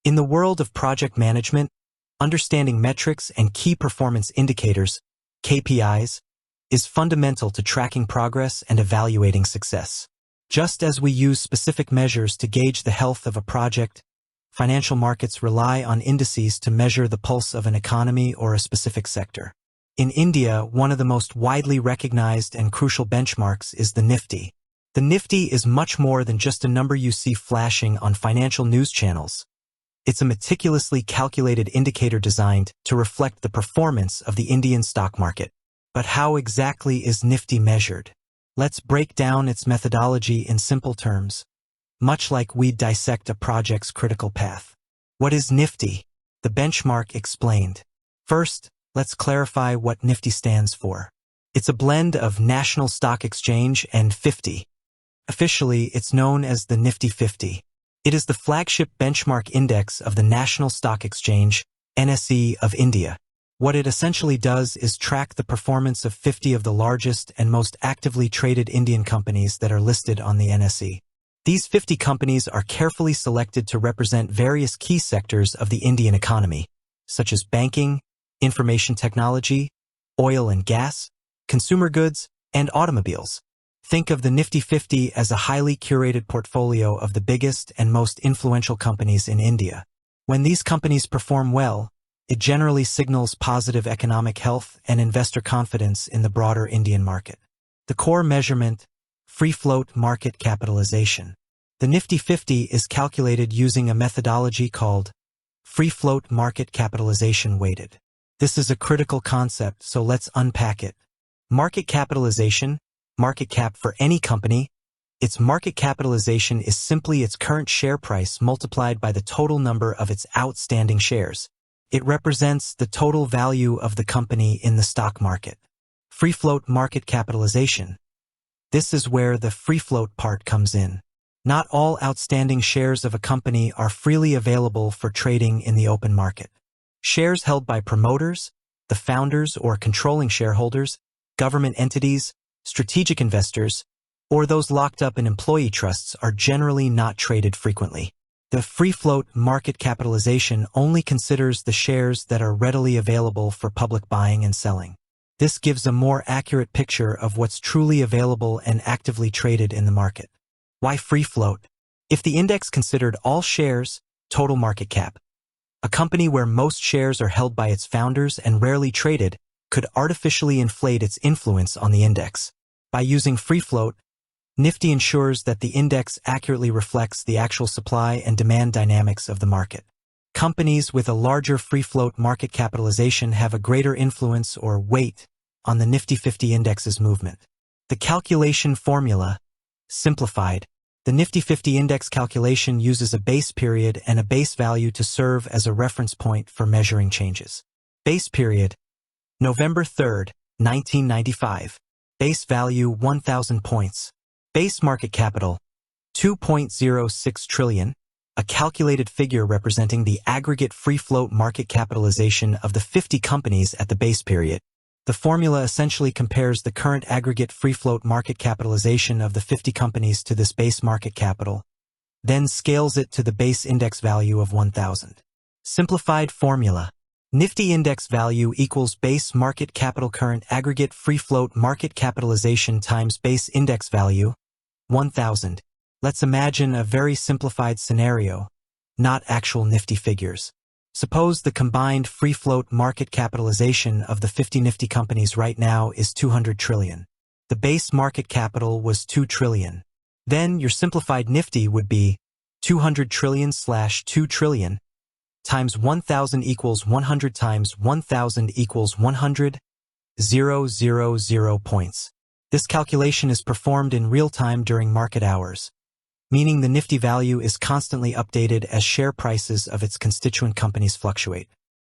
In the world of project management, understanding metrics and key performance indicators, KPIs, is fundamental to tracking progress and evaluating success. Just as we use specific measures to gauge the health of a project, financial markets rely on indices to measure the pulse of an economy or a specific sector. In India, one of the most widely recognized and crucial benchmarks is the Nifty. The Nifty is much more than just a number you see flashing on financial news channels. It's a meticulously calculated indicator designed to reflect the performance of the Indian stock market. But how exactly is Nifty measured? Let's break down its methodology in simple terms, much like we'd dissect a project's critical path. What is Nifty? The benchmark explained. First, let's clarify what Nifty stands for. It's a blend of National Stock Exchange and 50. Officially, it's known as the Nifty 50. It is the flagship benchmark index of the National Stock Exchange, NSE of India. What it essentially does is track the performance of 50 of the largest and most actively traded Indian companies that are listed on the NSE. These 50 companies are carefully selected to represent various key sectors of the Indian economy, such as banking, information technology, oil and gas, consumer goods, and automobiles. Think of the Nifty 50 as a highly curated portfolio of the biggest and most influential companies in India. When these companies perform well, it generally signals positive economic health and investor confidence in the broader Indian market. The core measurement, free float market capitalization. The Nifty 50 is calculated using a methodology called free float market capitalization weighted. This is a critical concept, so let's unpack it. Market capitalization, market cap for any company, its market capitalization is simply its current share price multiplied by the total number of its outstanding shares. It represents the total value of the company in the stock market. Free float market capitalization. This is where the free float part comes in. Not all outstanding shares of a company are freely available for trading in the open market. Shares held by promoters, the founders or controlling shareholders, government entities, strategic investors, or those locked up in employee trusts are generally not traded frequently. The free float market capitalization only considers the shares that are readily available for public buying and selling. This gives a more accurate picture of what's truly available and actively traded in the market. Why free float? If the index considered all shares, total market cap, a company where most shares are held by its founders and rarely traded could artificially inflate its influence on the index. By using free float, Nifty ensures that the index accurately reflects the actual supply and demand dynamics of the market. Companies with a larger free float market capitalization have a greater influence or weight on the Nifty 50 index's movement. The calculation formula, simplified. The Nifty 50 index calculation uses a base period and a base value to serve as a reference point for measuring changes. Base period, November 3rd, 1995. Base value 1,000 points. Base market capital, 2.06 trillion, a calculated figure representing the aggregate free float market capitalization of the 50 companies at the base period. The formula essentially compares the current aggregate free float market capitalization of the 50 companies to this base market capital, then scales it to the base index value of 1,000. Simplified formula. Nifty index value equals base market capital current aggregate free float market capitalization times base index value, 1,000. Let's imagine a very simplified scenario, not actual Nifty figures. Suppose the combined free float market capitalization of the 50 Nifty companies right now is 200 trillion. The base market capital was 2 trillion. Then your simplified Nifty would be 200 trillion / 2 trillion times 1,000 equals 100 times 1,000 equals 100, 000 points. This calculation is performed in real time during market hours, meaning the Nifty value is constantly updated as share prices of its constituent companies fluctuate.